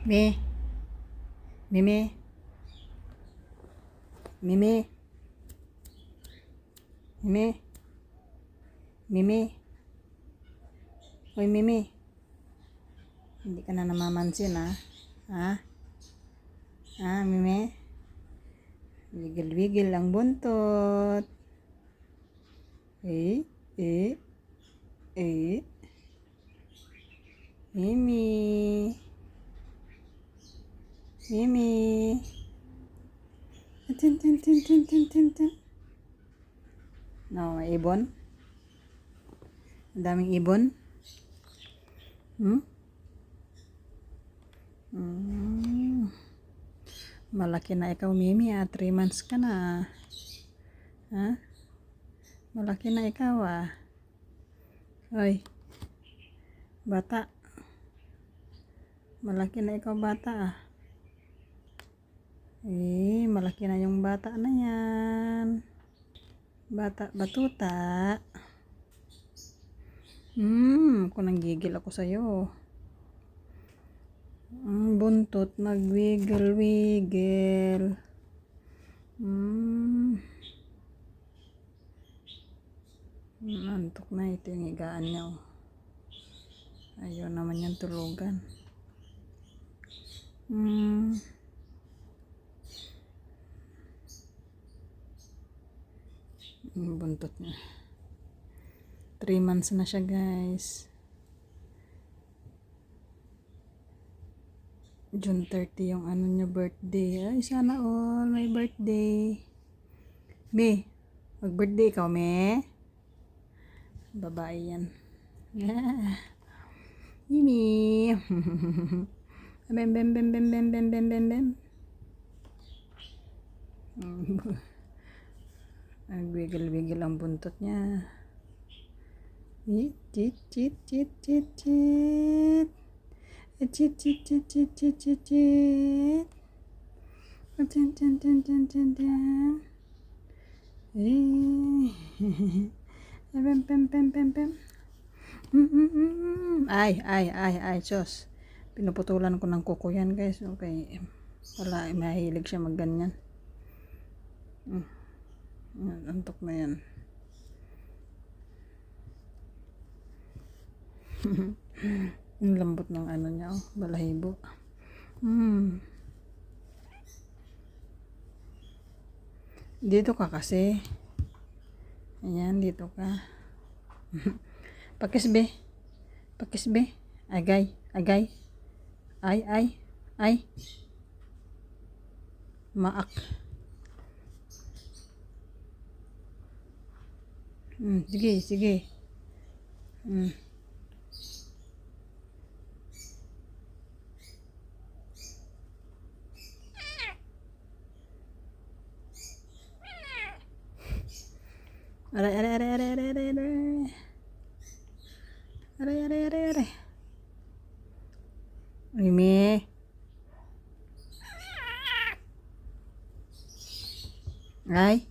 Me, Mimi, Mimi, Mimi, Mimi. Hoy, Mimi. Hindi ka na namamansin, ha? Ha? Ha, Mimi? Wigil-wigil ang buntot. Eh, eh, eh. Mimi. Mimi. Tin, tin, tin, tin, tin, tin, tin. No, may ibon. Ang daming ibon. Malaki na ikaw, Mimi, 3 months ka na. Ha? Malaki na ikaw, Hoy, bata. Malaki na ikaw, bata, malaki na yung bata na yan. Bata, batuta. Kung nanggigil ako sa'yo. Ang buntot, nagwigil-wigil. Antok na, ito yung higaan niya, Ayaw naman yung tulugan. Yung buntot niya. 3 months na siya, guys. June 30 yung ano niya birthday. Ay, sana all may birthday. Me, mag-birthday ikaw, me? Babae yan. Mimi. Bem, bem, bem, bem, bem, bem, bem, bem, bem. Nagwigil-wigil ang buntot niya. Chit, chit, chit, chit, chit. Chit, chit, chit, chit, chit, chit, chit. Tin, tin, tin, tin, tin, tin. Pem, pem, pem, pem, pem. Ay, sos. Pinuputulan ko ng kuko yan, guys. Okay. Wala, mahilig siya magganyan. Antok na yan. Ang lambot ng ano niya, balahibo. Dito ka kasi. Ayan, dito ka. Pakisbe. Pakisbe. Agay. Agay. Ay. Maak. Sige. Aray. Mimi. Ay.